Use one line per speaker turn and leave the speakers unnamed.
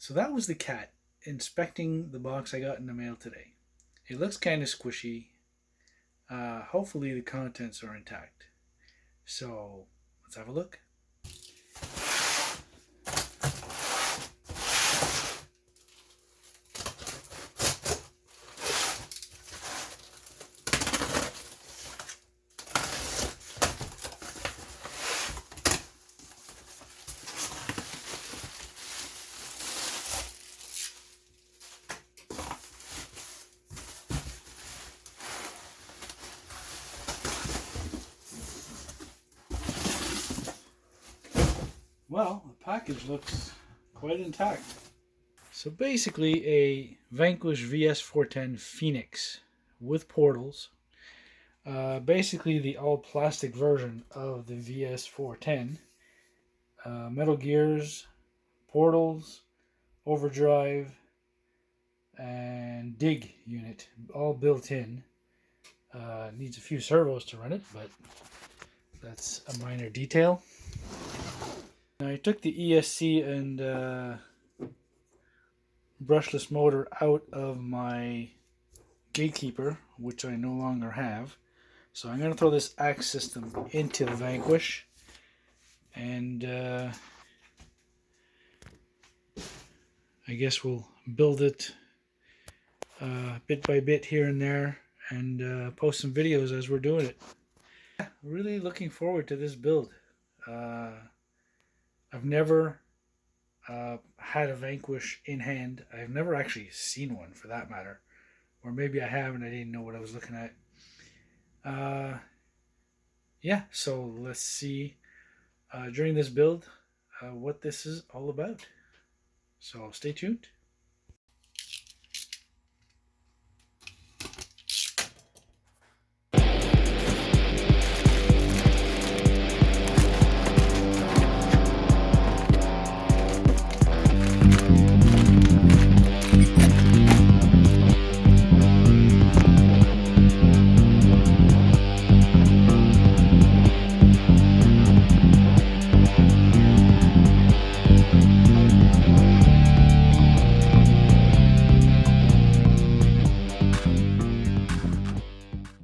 So that was the cat inspecting the box I got in the mail today. It looks kind of squishy. Hopefully the contents are intact. So let's have a look. Well, the package looks quite intact. So basically a Vanquish VS410 Phoenix with portals. Basically the all plastic version of the VS410. Metal gears, portals, overdrive, and dig unit all built in. Needs a few servos to run it, but that's a minor detail. Now I took the ESC and brushless motor out of my gatekeeper, which I no longer have. So I'm going to throw this axe system into the Vanquish, and I guess we'll build it bit by bit here and there, and post some videos as we're doing it. Really looking forward to this build. I've never had a Vanquish in hand. I've never actually seen one, for that matter. Or maybe I have and I didn't know what I was looking at. Yeah, so let's see during this build what this is all about. So stay tuned.